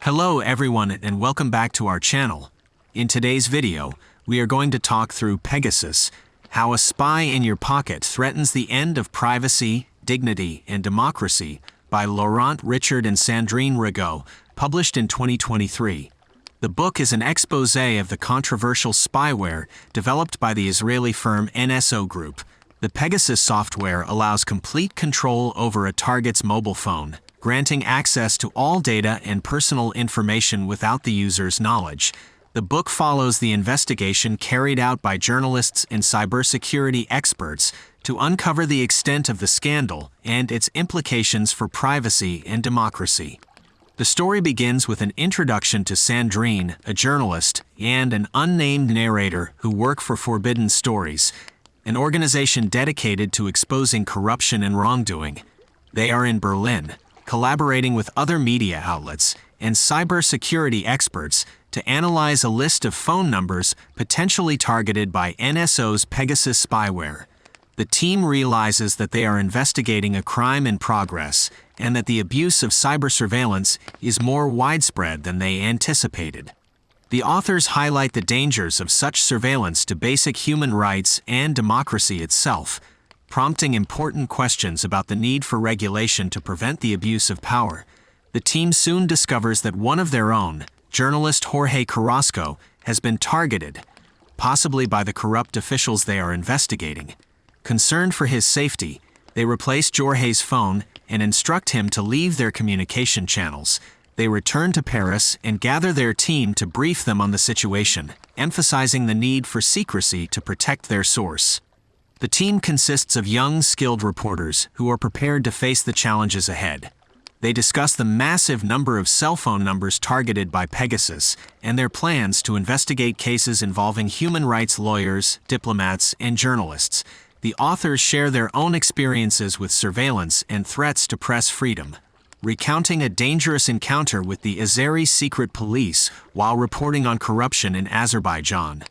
Hello everyone and welcome back to our channel. In today's video, we are going to talk through Pegasus, how a spy in your pocket threatens the end of privacy, dignity, and democracy by Laurent Richard and Sandrine Rigaud, published in 2023. The book is an exposé of the controversial spyware developed by the Israeli firm NSO Group. The Pegasus software allows complete control over a target's mobile phone, granting access to all data and personal information without the user's knowledge. The book follows the investigation carried out by journalists and cybersecurity experts to uncover the extent of the scandal and its implications for privacy and democracy. The story begins with an introduction to Sandrine, a journalist, and an unnamed narrator who work for Forbidden Stories, an organization dedicated to exposing corruption and wrongdoing. They are in Berlin, collaborating with other media outlets and cybersecurity experts to analyze a list of phone numbers potentially targeted by NSO's Pegasus spyware. The team realizes that they are investigating a crime in progress and that the abuse of cyber surveillance is more widespread than they anticipated. The authors highlight the dangers of such surveillance to basic human rights and democracy itself, prompting important questions about the need for regulation to prevent the abuse of power. The team soon discovers that one of their own, journalist Jorge Carrasco, has been targeted, possibly by the corrupt officials they are investigating. Concerned for his safety, they replace Jorge's phone and instruct him to leave their communication channels. They return to Paris and gather their team to brief them on the situation, emphasizing the need for secrecy to protect their source. The team consists of young, skilled reporters who are prepared to face the challenges ahead. They discuss the massive number of cell phone numbers targeted by Pegasus and their plans to investigate cases involving human rights lawyers, diplomats, and journalists. The authors share their own experiences with surveillance and threats to press freedom, recounting a dangerous encounter with the Azeri secret police while reporting on corruption in Azerbaijan.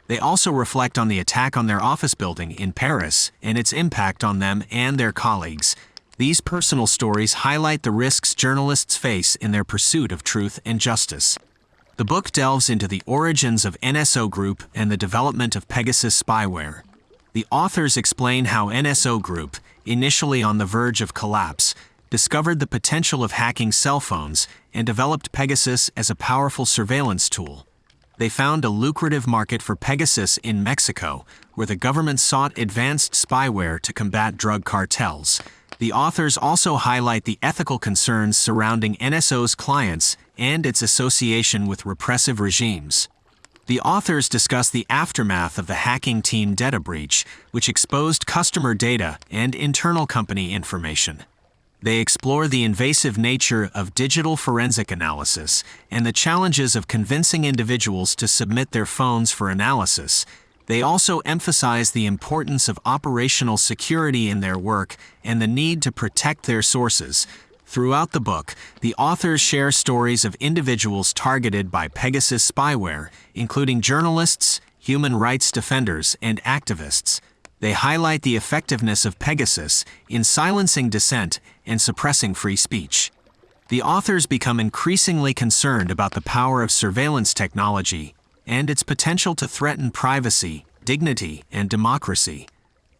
They also reflect on the attack on their office building in Paris and its impact on them and their colleagues. These personal stories highlight the risks journalists face in their pursuit of truth and justice. The book delves into the origins of NSO Group and the development of Pegasus spyware. The authors explain how NSO Group, initially on the verge of collapse, discovered the potential of hacking cell phones and developed Pegasus as a powerful surveillance tool. They found a lucrative market for Pegasus in Mexico, where the government sought advanced spyware to combat drug cartels. The authors also highlight the ethical concerns surrounding NSO's clients and its association with repressive regimes. The authors discuss the aftermath of the hacking team data breach, which exposed customer data and internal company information. They explore the invasive nature of digital forensic analysis and the challenges of convincing individuals to submit their phones for analysis. They also emphasize the importance of operational security in their work and the need to protect their sources. Throughout the book, the authors share stories of individuals targeted by Pegasus spyware, including journalists, human rights defenders, and activists. They highlight the effectiveness of Pegasus in silencing dissent and suppressing free speech. The authors become increasingly concerned about the power of surveillance technology and its potential to threaten privacy, dignity, and democracy.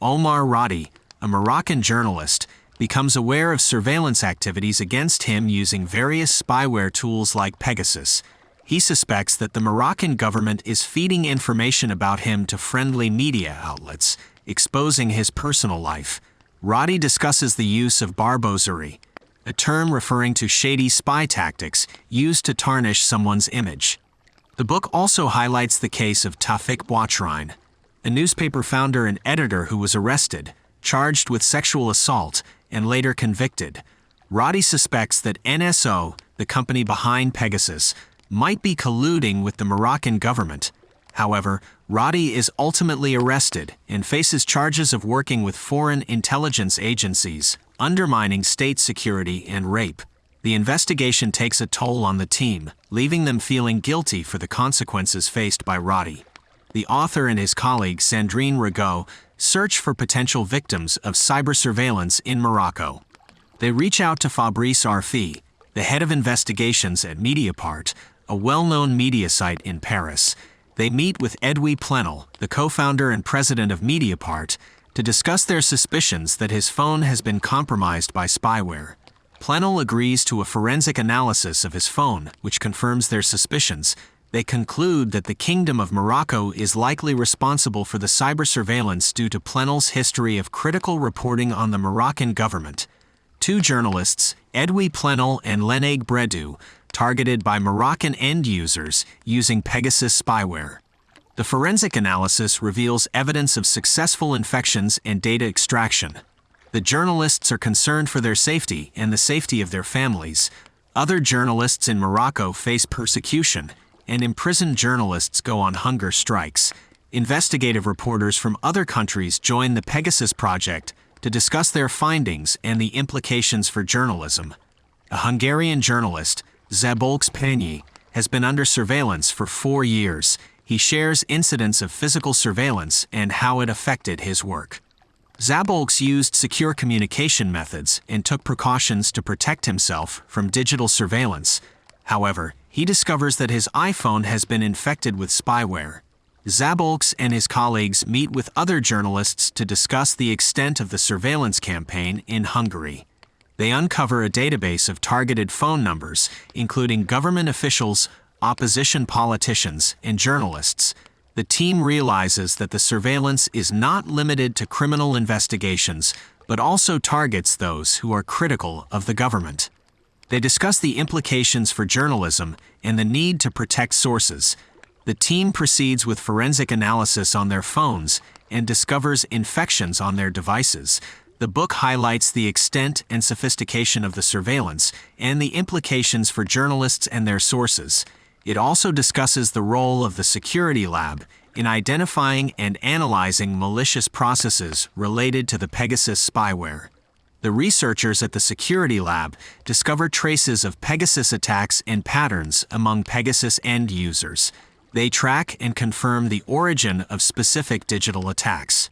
Omar Radi, a Moroccan journalist, becomes aware of surveillance activities against him using various spyware tools like Pegasus. He suspects that the Moroccan government is feeding information about him to friendly media outlets, exposing his personal life. Radi discusses the use of barboserie, a term referring to shady spy tactics used to tarnish someone's image. The book also highlights the case of Tafik Bouatrine, a newspaper founder and editor who was arrested, charged with sexual assault, and later convicted. Radi suspects that NSO, the company behind Pegasus, might be colluding with the Moroccan government. However, Radi is ultimately arrested and faces charges of working with foreign intelligence agencies, undermining state security, and rape. The investigation takes a toll on the team, leaving them feeling guilty for the consequences faced by Radi. The author and his colleague Sandrine Rigaud search for potential victims of cyber surveillance in Morocco. They reach out to Fabrice Arfi, the head of investigations at Mediapart, a well-known media site in Paris. They meet with Edoui Plenel, the co-founder and president of Mediapart, to discuss their suspicions that his phone has been compromised by spyware. Plenel agrees to a forensic analysis of his phone, which confirms their suspicions. They conclude that the Kingdom of Morocco is likely responsible for the cyber surveillance due to Plenel's history of critical reporting on the Moroccan government. Two journalists, Edoui Plenel and Leneg Bredou, targeted by Moroccan end users using Pegasus spyware. The forensic analysis reveals evidence of successful infections and data extraction. The journalists are concerned for their safety and the safety of their families. Other journalists in Morocco face persecution, and imprisoned journalists go on hunger strikes. Investigative reporters from other countries join the Pegasus project to discuss their findings and the implications for journalism. A Hungarian journalist, Szabolcs Pányi, has been under surveillance for 4 years. He shares incidents of physical surveillance and how it affected his work. Szabolcs used secure communication methods and took precautions to protect himself from digital surveillance. However, he discovers that his iPhone has been infected with spyware. Szabolcs and his colleagues meet with other journalists to discuss the extent of the surveillance campaign in Hungary. They uncover a database of targeted phone numbers, including government officials, opposition politicians, and journalists. The team realizes that the surveillance is not limited to criminal investigations, but also targets those who are critical of the government. They discuss the implications for journalism and the need to protect sources. The team proceeds with forensic analysis on their phones and discovers infections on their devices. The book highlights the extent and sophistication of the surveillance and the implications for journalists and their sources. It also discusses the role of the security lab in identifying and analyzing malicious processes related to the Pegasus spyware. The researchers at the security lab discover traces of Pegasus attacks and patterns among Pegasus end users. They track and confirm the origin of specific digital attacks.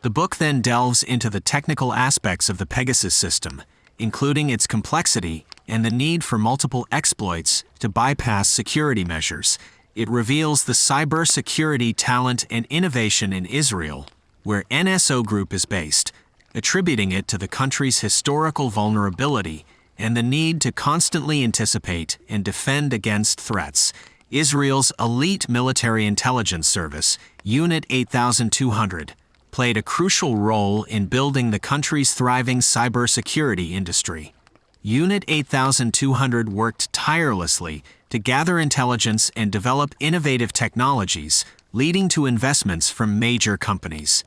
The book then delves into the technical aspects of the Pegasus system, including its complexity and the need for multiple exploits to bypass security measures. It reveals the cybersecurity talent and innovation in Israel, where NSO Group is based, attributing it to the country's historical vulnerability and the need to constantly anticipate and defend against threats. Israel's elite military intelligence service, Unit 8200, played a crucial role in building the country's thriving cybersecurity industry. Unit 8200 worked tirelessly to gather intelligence and develop innovative technologies, leading to investments from major companies.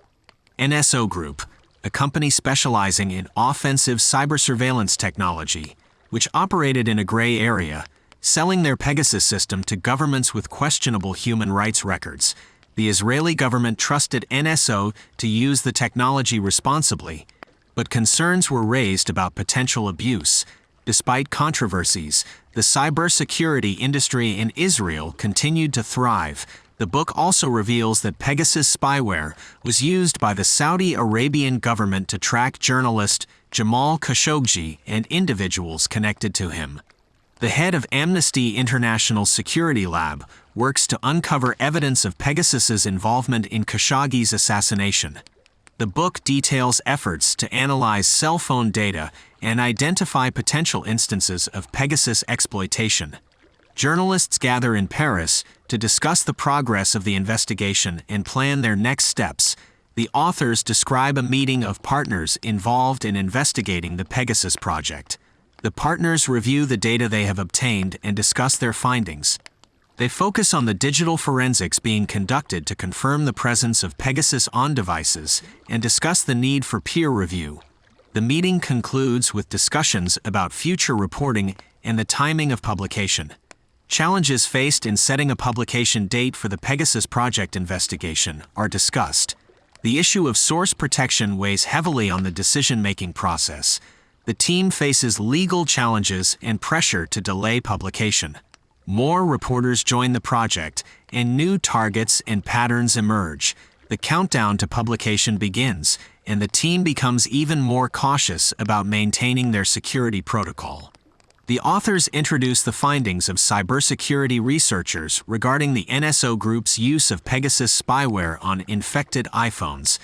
NSO Group, a company specializing in offensive cyber surveillance technology, which operated in a gray area, selling their Pegasus system to governments with questionable human rights records. The Israeli government trusted NSO to use the technology responsibly, but concerns were raised about potential abuse. Despite controversies, the cybersecurity industry in Israel continued to thrive. The book also reveals that Pegasus spyware was used by the Saudi Arabian government to track journalist Jamal Khashoggi and individuals connected to him. The head of Amnesty International's security lab works to uncover evidence of Pegasus's involvement in Khashoggi's assassination. The book details efforts to analyze cell phone data and identify potential instances of Pegasus exploitation. Journalists gather in Paris to discuss the progress of the investigation and plan their next steps. The authors describe a meeting of partners involved in investigating the Pegasus project. The partners review the data they have obtained and discuss their findings. They focus on the digital forensics being conducted to confirm the presence of Pegasus on devices and discuss the need for peer review. The meeting concludes with discussions about future reporting and the timing of publication. Challenges faced in setting a publication date for the Pegasus project investigation are discussed. The issue of source protection weighs heavily on the decision-making process. The team faces legal challenges and pressure to delay publication. More reporters join the project, and new targets and patterns emerge. The countdown to publication begins, and the team becomes even more cautious about maintaining their security protocol. The authors introduce the findings of cybersecurity researchers regarding the NSO Group's use of Pegasus spyware on infected iPhones.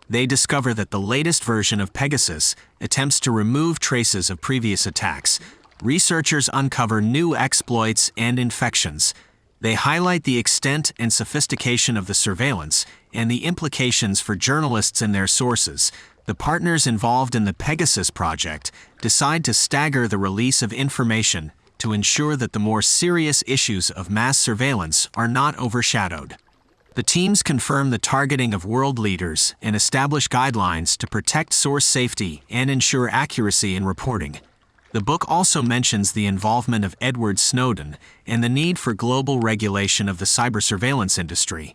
They discover that the latest version of Pegasus attempts to remove traces of previous attacks. Researchers uncover new exploits and infections. They highlight the extent and sophistication of the surveillance and the implications for journalists and their sources. The partners involved in the Pegasus project decide to stagger the release of information to ensure that the more serious issues of mass surveillance are not overshadowed. The teams confirm the targeting of world leaders and establish guidelines to protect source safety and ensure accuracy in reporting. The book also mentions the involvement of Edward Snowden and the need for global regulation of the cybersurveillance industry.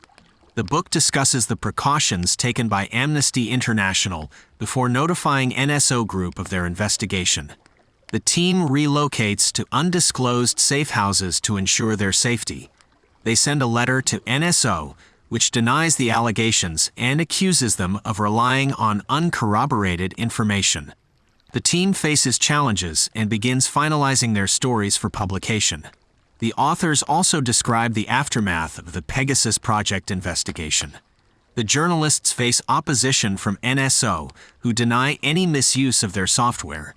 The book discusses the precautions taken by Amnesty International before notifying NSO Group of their investigation. The team relocates to undisclosed safe houses to ensure their safety. They send a letter to NSO, which denies the allegations and accuses them of relying on uncorroborated information. The team faces challenges and begins finalizing their stories for publication. The authors also describe the aftermath of the Pegasus project investigation. The journalists face opposition from NSO, who deny any misuse of their software.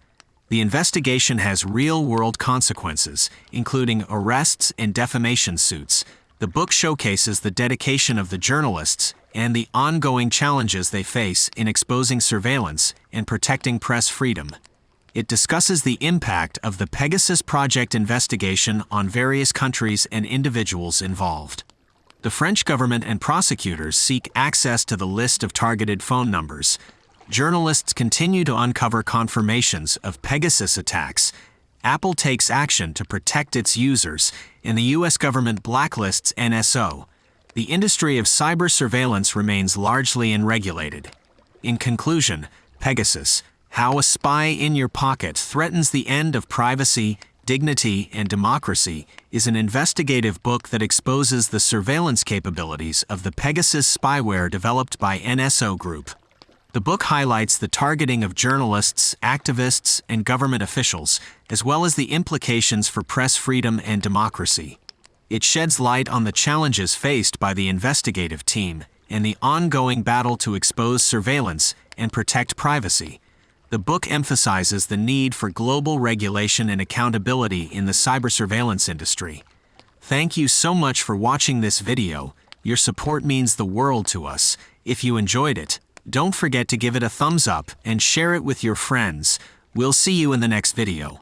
The investigation has real-world consequences, including arrests and defamation suits. The book showcases the dedication of the journalists and the ongoing challenges they face in exposing surveillance and protecting press freedom. It discusses the impact of the Pegasus project investigation on various countries and individuals involved. The French government and prosecutors seek access to the list of targeted phone numbers. Journalists continue to uncover confirmations of Pegasus attacks. Apple takes action to protect its users, and the U.S. government blacklists NSO. The industry of cyber surveillance remains largely unregulated. In conclusion, Pegasus: How a Spy in Your Pocket Threatens the End of Privacy, Dignity, and Democracy is an investigative book that exposes the surveillance capabilities of the Pegasus spyware developed by NSO Group. The book highlights the targeting of journalists, activists, and government officials, as well as the implications for press freedom and democracy. It sheds light on the challenges faced by the investigative team and the ongoing battle to expose surveillance and protect privacy. The book emphasizes the need for global regulation and accountability in the cybersurveillance industry. Thank you so much for watching this video. Your support means the world to us. If you enjoyed it, don't forget to give it a thumbs up and share it with your friends. We'll see you in the next video.